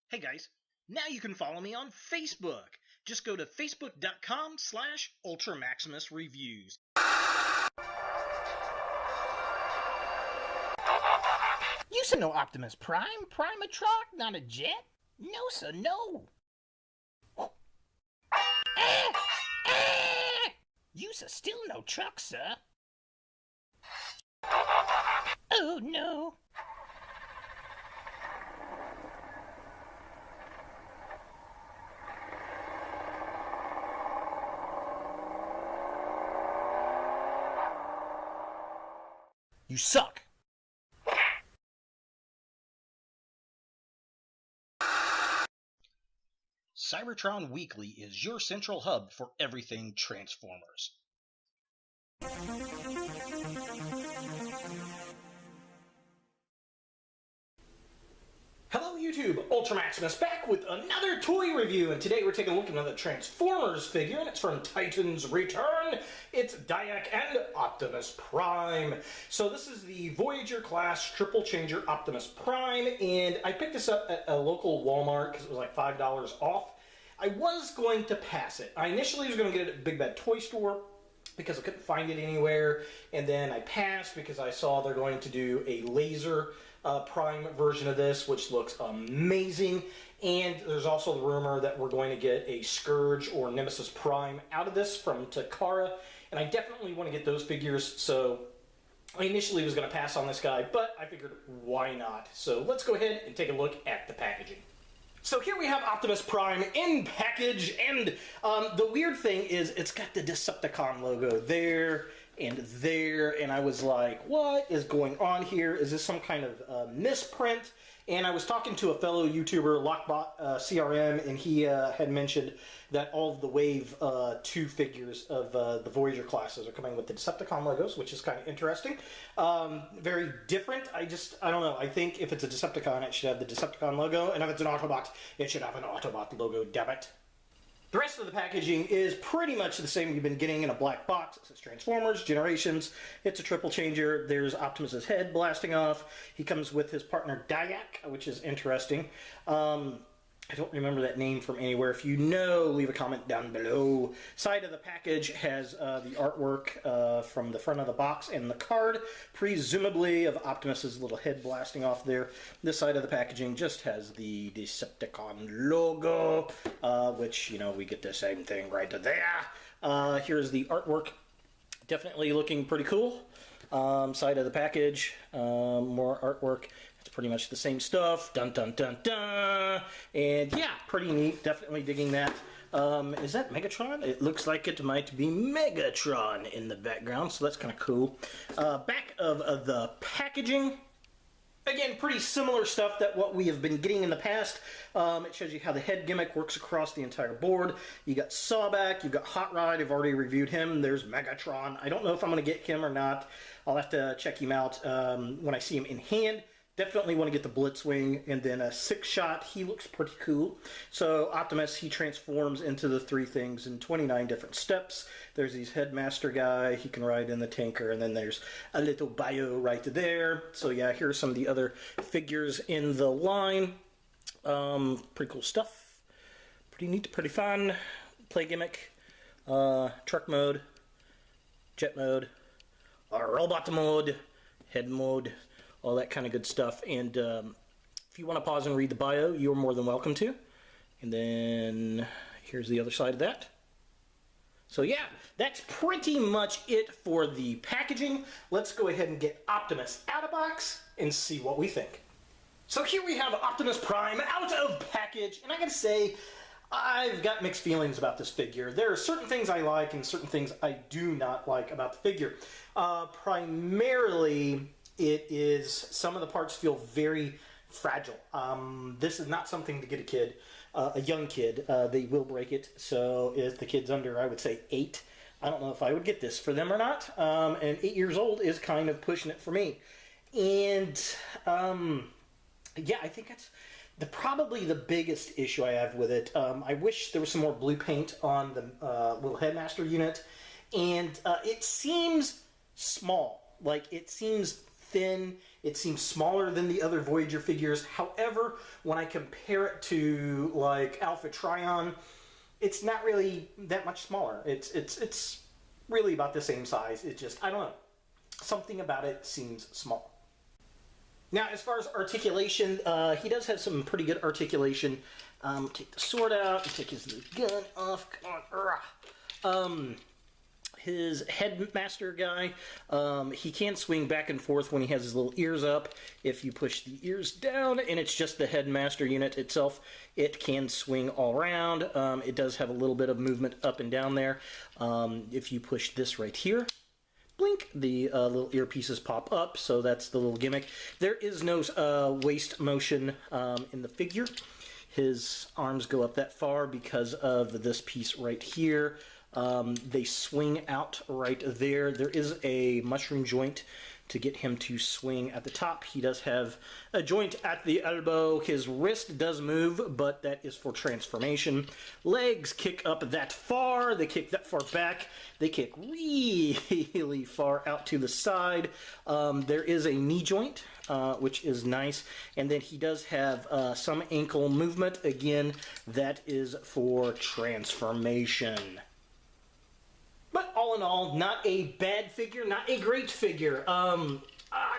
Hey guys, now you can follow me on Facebook. Just go to facebook.com/UltraMaximusReviews. You said no Optimus Prime? Primatron, not a jet? No, sir, no. You sir, still no truck, sir. Oh, no. You suck. Cybertron Weekly is your central hub for everything Transformers. Hello YouTube, UltraMaximus back with another toy review, and today we're taking a look at another Transformers figure, and it's from Titan's Return. It's Dyak and Optimus Prime. So this is the Voyager class triple changer Optimus Prime, and I picked this up at a local Walmart because it was like $5 off. I was going to pass it. I initially was going to get it at Big Bad Toy Store because I couldn't find it anywhere, and then I passed because I saw they're going to do a laser Prime version of this, which looks amazing. And there's also the rumor that we're going to get a Scourge or Nemesis Prime out of this from Takara, and I definitely want to get those figures, so I initially was going to pass on this guy, but I figured why not. So let's go ahead and take a look at the packaging. So here we have Optimus Prime in package, and the weird thing is it's got the Decepticon logo there, and I was like, what is going on here? Is this some kind of misprint? And I was talking to a fellow YouTuber, Lockbot CRM, and he had mentioned that all of the Wave 2 figures of the Voyager classes are coming with the Decepticon logos, which is kind of interesting. Very different. I don't know. I think if it's a Decepticon, it should have the Decepticon logo, and if it's an Autobot, it should have an Autobot logo, damn it. The rest of the packaging is pretty much the same we've been getting in a black box. It says Transformers, Generations. It's a triple changer. There's Optimus's head blasting off. He comes with his partner Dyak, which is interesting. I don't remember that name from anywhere. If you know, leave a comment down below. Side of the package has the artwork from the front of the box and the card, presumably of Optimus's little head blasting off there. This side of the packaging just has the Decepticon logo, which, you know, we get the same thing right there. Here's the artwork. Definitely looking pretty cool. Side of the package, more artwork. It's pretty much the same stuff. Dun dun dun dun. And yeah, pretty neat. Definitely digging that. Is that Megatron? It looks like it might be Megatron in the background, so that's kind of cool. Back of the packaging. Again, pretty similar stuff that what we have been getting in the past. It shows you how the head gimmick works across the entire board. You got Sawback, you've got Hot Rod, I've already reviewed him. There's Megatron. I don't know if I'm going to get him or not. I'll have to check him out when I see him in hand. Definitely want to get the Blitzwing, and then a 6-shot. He looks pretty cool. So Optimus, he transforms into the three things in 29 different steps. There's his Headmaster guy. He can ride in the tanker, and then there's a little bio right there. So yeah, here's some of the other figures in the line. Pretty cool stuff. Pretty neat, pretty fun. Play gimmick, truck mode, jet mode, robot mode, head mode, all that kind of good stuff. And if you want to pause and read the bio, you're more than welcome to. And then here's the other side of that. So yeah, that's pretty much it for the packaging. Let's go ahead and get Optimus out of box and see what we think. So here we have Optimus Prime out of package, and I gotta say, I've got mixed feelings about this figure. There are certain things I like and certain things I do not like about the figure. Primarily, it is, some of the parts feel very fragile. This is not something to get a kid, a young kid. They will break it. So if the kid's under, I would say 8, I don't know if I would get this for them or not. And 8 years old is kind of pushing it for me. And yeah, I think that's probably the biggest issue I have with it. I wish there was some more blue paint on the little Headmaster unit. And it seems small. Like, it seems thin. It seems smaller than the other Voyager figures. However, when I compare it to like Alpha Trion, it's not really that much smaller. It's really about the same size. It just, I don't know. Something about it seems small. Now, as far as articulation, he does have some pretty good articulation. Take the sword out, take his gun off. Come on. His headmaster guy, he can swing back and forth when he has his little ears up. If you push the ears down and it's just the headmaster unit itself, it can swing all around. It does have a little bit of movement up and down there. If you push this right here, blink, the little earpieces pop up, so that's the little gimmick. There is no waist motion in the figure. His arms go up that far because of this piece right here. They swing out right there. There is a mushroom joint to get him to swing at the top. He does have a joint at the elbow. His wrist does move, but that is for transformation. Legs kick up that far. They kick that far back. They kick really far out to the side. There is a knee joint, which is nice. And then he does have some ankle movement. Again, that is for transformation. But all in all, not a bad figure, not a great figure.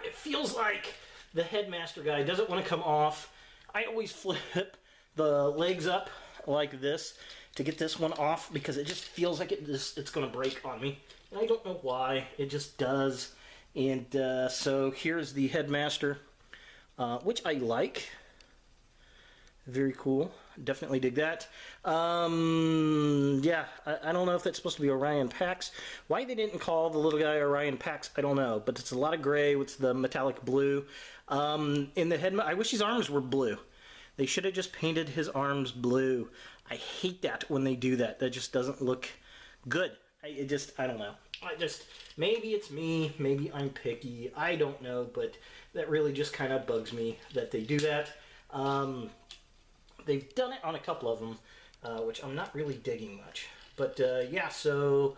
It feels like the headmaster guy doesn't want to come off. I always flip the legs up like this to get this one off because it just feels like it's going to break on me. And I don't know why. It just does. And so here's the headmaster, which I like. Very cool. Definitely dig that. Yeah, I don't know if that's supposed to be Orion Pax. Why they didn't call the little guy Orion Pax, I don't know. But it's a lot of gray with the metallic blue. In the head, I wish his arms were blue. They should have just painted his arms blue. I hate that when they do that. That just doesn't look good. I don't know. Maybe it's me. Maybe I'm picky. I don't know. But that really just kind of bugs me that they do that. They've done it on a couple of them, which I'm not really digging much. But yeah, so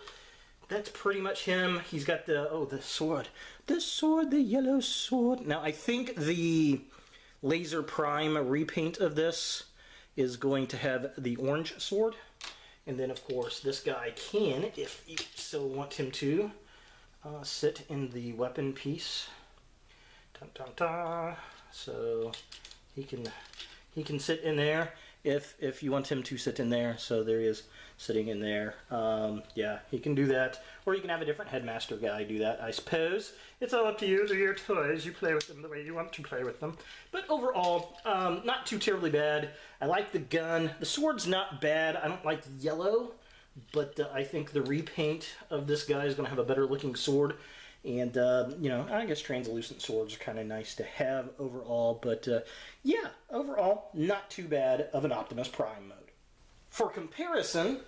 that's pretty much him. He's got the sword. The sword, the yellow sword. Now, I think the Laser Prime repaint of this is going to have the orange sword. And then, of course, this guy can, if you so want him to, sit in the weapon piece. Dun, dun, dun. So he can sit in there if you want him to sit in there. So there he is sitting in there. Yeah, he can do that. Or you can have a different headmaster guy do that, I suppose. It's all up to you. They're your toys. You play with them the way you want to play with them. But overall, not too terribly bad. I like the gun. The sword's not bad. I don't like yellow, but I think the repaint of this guy is going to have a better looking sword. And, you know, I guess translucent swords are kind of nice to have overall. But, yeah, overall, not too bad of an Optimus Prime mode. For comparison,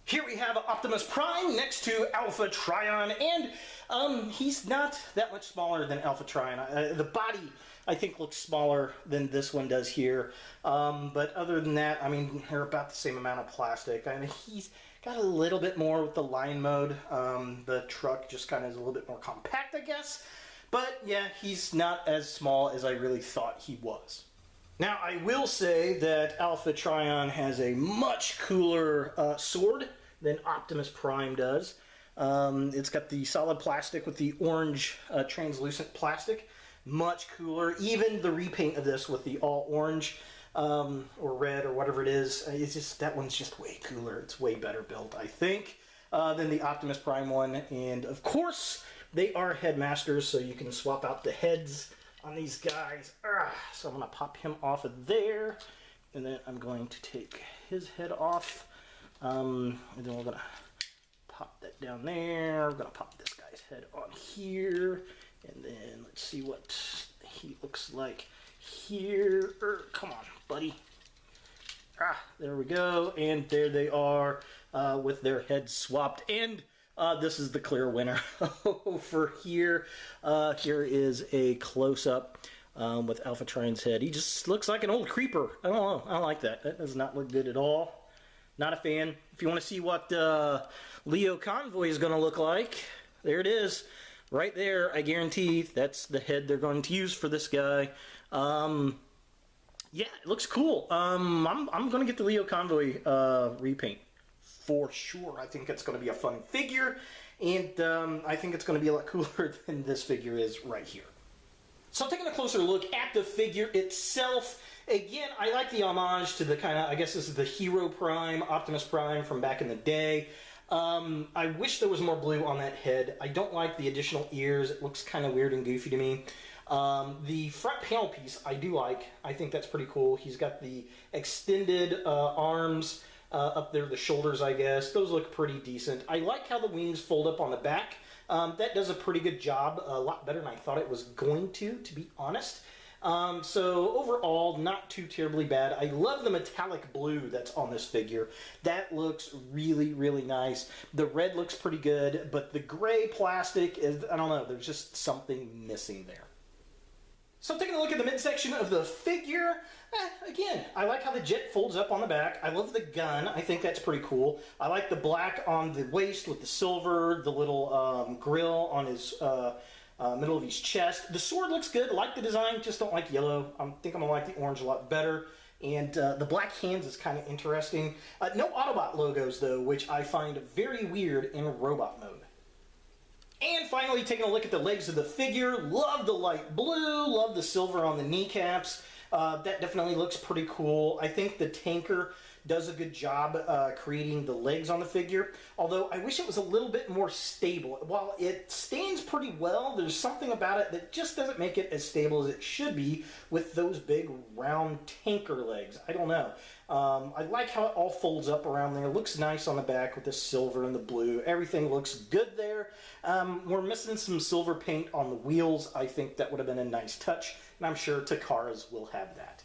here we have Optimus Prime next to Alpha Trion. And he's not that much smaller than Alpha Trion. The body, I think, looks smaller than this one does here. But other than that, I mean, they're about the same amount of plastic. I mean, he's got a little bit more with the line mode. The truck just kind of is a little bit more compact, I guess. But yeah, he's not as small as I really thought he was. Now, I will say that Alpha Trion has a much cooler sword than Optimus Prime does. It's got the solid plastic with the orange translucent plastic. Much cooler. Even the repaint of this with the all orange or red or whatever it is, it's just, that one's just way cooler. It's way better built, I think, than the Optimus Prime one. And of course, they are headmasters, so you can swap out the heads on these guys. So I'm going to pop him off of there, and then I'm going to take his head off, and then we're going to pop that down there. We're going to pop this guy's head on here, and then let's see what he looks like here. Come on, buddy. There we go, and there they are with their heads swapped, and this is the clear winner over here. Here is a close-up with Alpha Trion's head. He just looks like an old creeper. I don't know. I don't like that. That does not look good at all. Not a fan. If you want to see what Leo Convoy is going to look like, there it is. right there, I guarantee that's the head they're going to use for this guy. Yeah, it looks cool. I'm going to get the Leo Convoy repaint for sure. I think it's going to be a fun figure, and I think it's going to be a lot cooler than this figure is right here. So taking a closer look at the figure itself, again, I like the homage to the kind of, I guess this is the Hero Prime, Optimus Prime from back in the day. I wish there was more blue on that head. I don't like the additional ears. It looks kind of weird and goofy to me. The front panel piece I do like. I think that's pretty cool. He's got the extended arms up there, the shoulders, I guess. Those look pretty decent. I like how the wings fold up on the back. That does a pretty good job, a lot better than I thought it was going to be honest. So overall, not too terribly bad. I love the metallic blue that's on this figure. That looks really, really nice. The red looks pretty good, but the gray plastic is, I don't know, there's just something missing there. So taking a look at the midsection of the figure, again, I like how the jet folds up on the back. I love the gun. I think that's pretty cool. I like the black on the waist with the silver, the little grill on his middle of his chest. The sword looks good. I like the design, just don't like yellow. I think I'm going to like the orange a lot better. And the black hands is kind of interesting. No Autobot logos, though, which I find very weird in robot mode. And finally, taking a look at the legs of the figure. Love the light blue. Love the silver on the kneecaps. That definitely looks pretty cool. I think the tanker does a good job creating the legs on the figure. Although, I wish it was a little bit more stable. While it stands pretty well, there's something about it that just doesn't make it as stable as it should be with those big, round tanker legs. I don't know. I like how it all folds up around there. It looks nice on the back with the silver and the blue. Everything looks good there. We're missing some silver paint on the wheels. I think that would have been a nice touch, and I'm sure Takara's will have that.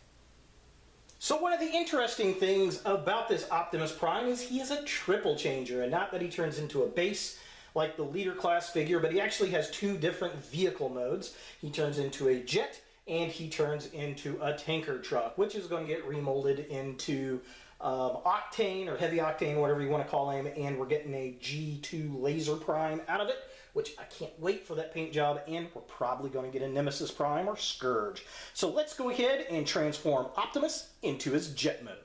So one of the interesting things about this Optimus Prime is he is a triple changer, and not that he turns into a base like the leader class figure, but he actually has two different vehicle modes. He turns into a jet, and he turns into a tanker truck, which is going to get remolded into Octane, or Heavy Octane, whatever you want to call him, and we're getting a G2 Laser Prime out of it, which I can't wait for that paint job, and we're probably going to get a Nemesis Prime or Scourge. So let's go ahead and transform Optimus into his jet mode.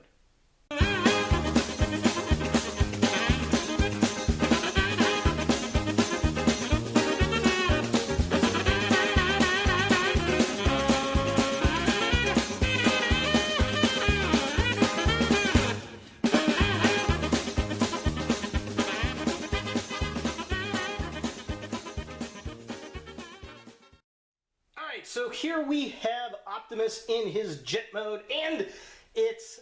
So here we have Optimus in his jet mode, and it's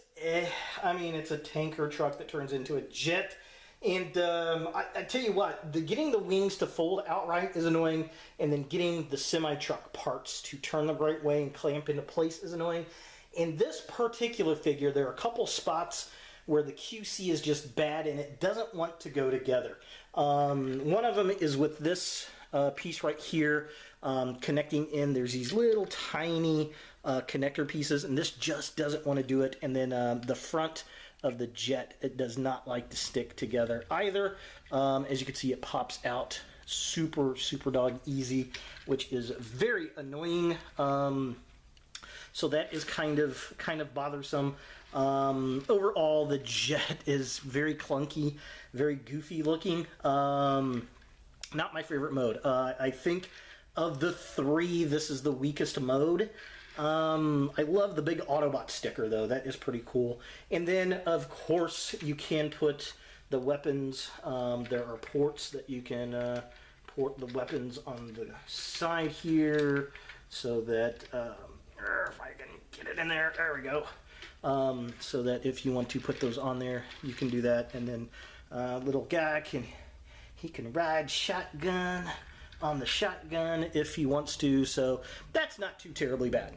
a tanker truck that turns into a jet. And I tell you what, getting the wings to fold outright is annoying, and then getting the semi-truck parts to turn the right way and clamp into place is annoying. In this particular figure, there are a couple spots where the QC is just bad, and it doesn't want to go together. One of them is with this piece right here, connecting in. There's these little tiny connector pieces, and this just doesn't want to do it. And then the front of the jet, it does not like to stick together either. As you can see, it pops out super dog easy, which is very annoying. So that is kind of bothersome. Overall, the jet is very clunky, very goofy looking. Not my favorite mode. I think of the three, this is the weakest mode. I love the big Autobot sticker, though. That is pretty cool. And then, of course, you can put the weapons. There are ports that you can port the weapons on the side here, so that if I can get it in there, there we go. So that if you want to put those on there, you can do that. And then little guy can ride shotgun on the shotgun if he wants to, so that's not too terribly bad.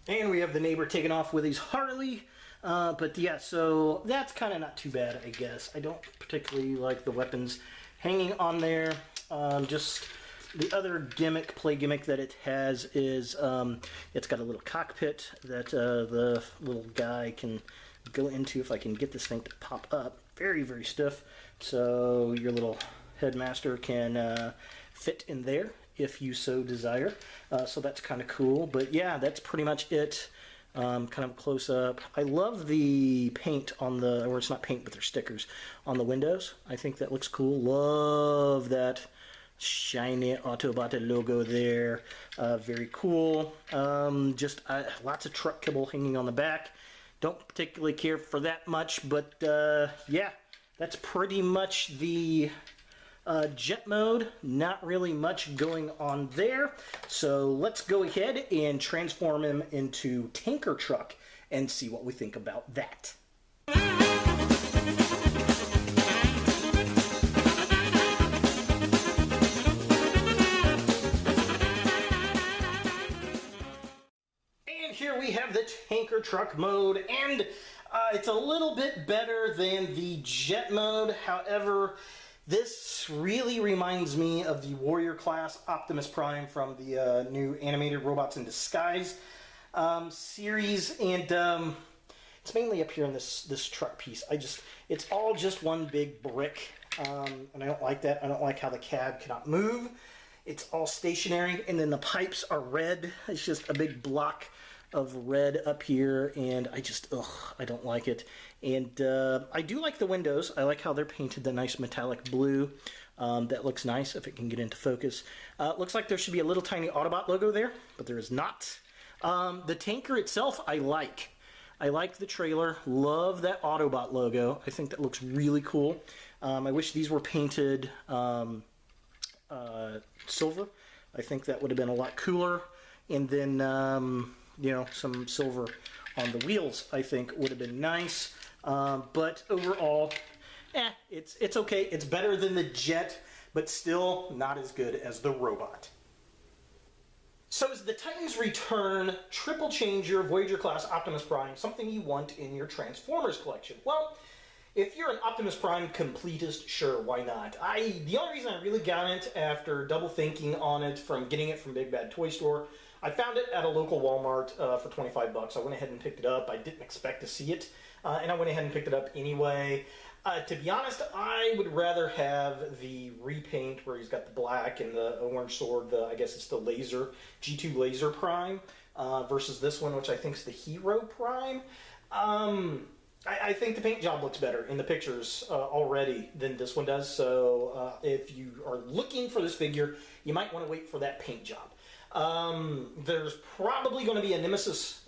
And we have the neighbor taking off with his Harley, but yeah, so that's kind of not too bad, I guess. I don't particularly like the weapons hanging on there. Just the other play gimmick that it has is it's got a little cockpit that the little guy can go into, if I can get this thing to pop up. Very stiff, so your little headmaster can fit in there if you so desire. So that's kind of cool. But yeah, that's pretty much it. Kind of close up. I love the paint on the, or it's not paint, but they're stickers on the windows. I think that looks cool. Love that shiny Autobot logo there. Very cool. Just lots of truck kibble hanging on the back. Don't particularly care for that much, but yeah, that's pretty much the jet mode. Not really much going on there. So let's go ahead and transform him into tanker truck and see what we think about that. Here we have the tanker truck mode, and it's a little bit better than the jet mode. However, this really reminds me of the Warrior class Optimus Prime from the new animated Robots in Disguise series, and it's mainly up here in this truck piece. It's all just one big brick, and I don't like that. I don't like how the cab cannot move. It's all stationary, and then the pipes are red. It's just a big block of red up here, and I don't like it. And I do like the windows. I like how they're painted the nice metallic blue. That looks nice if it can get into focus. Looks like there should be a little tiny Autobot logo there, but there is not. The tanker itself I like. I like the trailer. Love that Autobot logo. I think that looks really cool. I wish these were painted silver. I think that would have been a lot cooler. And then you know, some silver on the wheels, I think, would have been nice. But overall, it's okay. It's better than the jet, but still not as good as the robot. So is the Titans Return Triple Changer Voyager class Optimus Prime something you want in your Transformers collection? Well, if you're an Optimus Prime completist, sure, why not? The only reason I really got it after double thinking on it from getting it from Big Bad Toy Store, I found it at a local Walmart for 25 bucks. I went ahead and picked it up. I didn't expect to see it, and I went ahead and picked it up anyway. To be honest, I would rather have the repaint where he's got the black and the orange sword, I guess it's the laser, G2 Laser Prime, versus this one, which I think is the Hero Prime. I think the paint job looks better in the pictures already than this one does, so if you are looking for this figure, you might want to wait for that paint job. There's probably going to be a Nemesis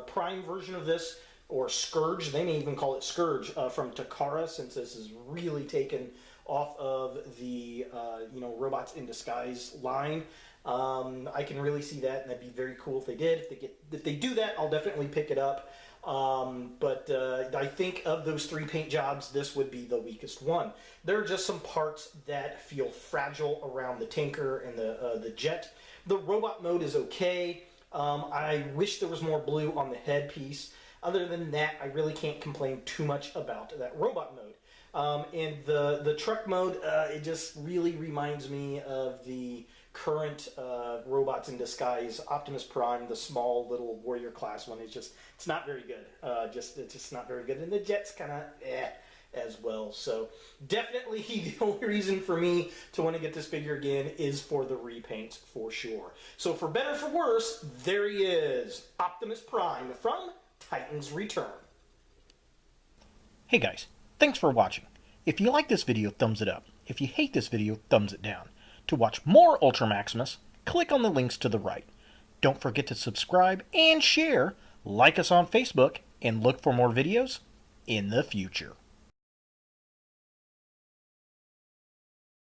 Prime version of this, or Scourge. They may even call it Scourge from Takara, since this is really taken off of the Robots in Disguise line. I can really see that, and that'd be very cool if they did. If they do that, I'll definitely pick it up. But I think of those three paint jobs, this would be the weakest one. There are just some parts that feel fragile around the tanker and the jet. The robot mode is okay. I wish there was more blue on the headpiece. Other than that, I really can't complain too much about that robot mode. And the truck mode, it just really reminds me of the current Robots in Disguise Optimus Prime, the small little Warrior class one. It's not very good. It's just not very good. And the jet's kind of as well. So definitely the only reason for me to want to get this figure again is for the repaint, for sure. So for better or for worse, there he is, Optimus Prime from Titans Return. Hey guys, thanks for watching. If you like this video, thumbs it up. If you hate this video, thumbs it down. To watch more Ultra Maximus, click on the links to the right. Don't forget to subscribe and share, like us on Facebook, and look for more videos in the future.